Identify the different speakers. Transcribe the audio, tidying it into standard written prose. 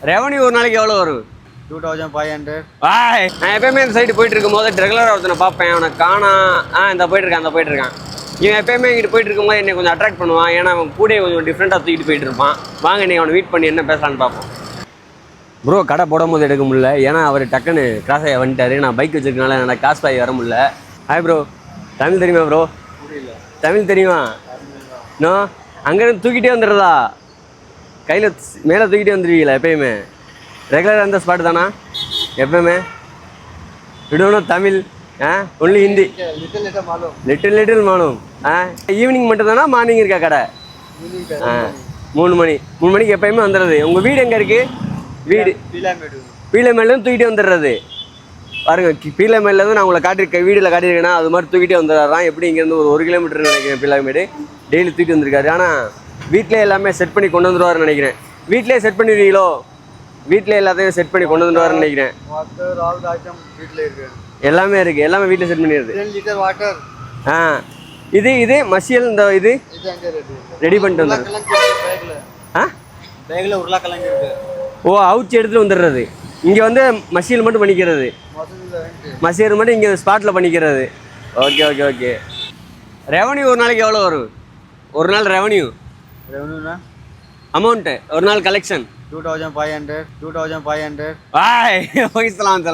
Speaker 1: Revenue ஒரு நாளைக்கு எவ்வளோ வரும்?
Speaker 2: 2500.
Speaker 1: பாய். நான் எப்பயுமே இந்த சைடு போயிட்டு இருக்கும் போது ரெகுலராக ஒருத்தனை பார்ப்பேன். அவனை காணா இந்த போயிட்டு இருக்கான். இவன் எப்பயுமே இங்கிட்டு போயிட்டு இருக்கும்போது என்னை கொஞ்சம் அட்ராக்ட் பண்ணுவான். ஏன்னா அவன் கூட கொஞ்சம் டிஃப்ரெண்ட்டாக தூக்கிட்டு போயிட்டு இருப்பான். வாங்க நீங்கள் அவனை வெயிட் பண்ணி என்ன பேசலான்னு பார்ப்போம். ப்ரோ கடை போடும்போது எடுக்க முடியல, ஏன்னா அவர் டக்குன்னு கிராஸ் ஆகி வந்துட்டார். நான் பைக் வச்சிருக்கனால என்னால் கிராஸ் ஆகி வர முடியல. ஹாய் ப்ரோ, தமிழ் தெரியுமா ப்ரோ? தமிழ் தெரியுமா? நோ, அங்கேருந்து தூக்கிட்டே வந்துடுறதா? கையில் மேலே தூக்கிட்டே வந்துடுவீங்களா எப்பயுமே? ரெகுலராக அந்த ஸ்பாட் தானா எப்பவுமே? விடணும் தமிழ் ஒன்லி ஹிந்தி லிட்டில் மாலும். ஈவினிங் மட்டும் தானா மார்னிங் இருக்கா கடை? 3 மணிக்கு எப்பயுமே வந்துடுறது. உங்கள் வீடு எங்கே இருக்குது? வீடு பீலமேலேருந்து தூக்கிட்டே வந்துடுறது. பாருங்க, பீலமேலேருந்து நான் உங்களை காட்டியிருக்கேன், வீடியோவில் காட்டியிருக்கேன்னா அது மாதிரி தூக்கிட்டே வந்துடுறான். எப்படி இங்கேருந்து ஒரு 1 கிலோமீட்டர் நினைக்கிறேன் பீலமேடு. டெய்லி தூக்கிட்டு வந்திருக்காரு. ஆனால் வீட்டிலே எல்லாமே செட் பண்ணி கொண்டு வந்துடுவார்னு நினைக்கிறேன். வீட்டிலே செட் பண்ணிடுவீங்களோ? வீட்டில் எல்லாத்தையும் செட் பண்ணி கொண்டு வந்துடுவார்னு நினைக்கிறேன். எல்லாமே இருக்குது, எல்லாமே வீட்டில் செட் பண்ணிடுது.
Speaker 2: 10 liter வாட்டர்.
Speaker 1: இது மசியல் இந்த இது ரெடி பண்ணிட்டு வந்துடுறது.
Speaker 2: பேக்கில் உருளைக்கிழங்கு இருக்கு.
Speaker 1: ஓ, அவுச்சி எடுத்துகிட்டு வந்துடுறது. இங்கே வந்து மசியல் மட்டும் பண்ணிக்கிறது. மசியல் மட்டும் இங்கே ஸ்பாட்டில் பண்ணிக்கிறது. ஓகே. ரெவன்யூ ஒரு நாளைக்கு எவ்வளோ வரும்? ஒரு நாள் ரெவன்யூனா அமௌண்ட்டு ஒரு நாள் கலெக்ஷன்
Speaker 2: 2500.
Speaker 1: பாய். போய்சலாம்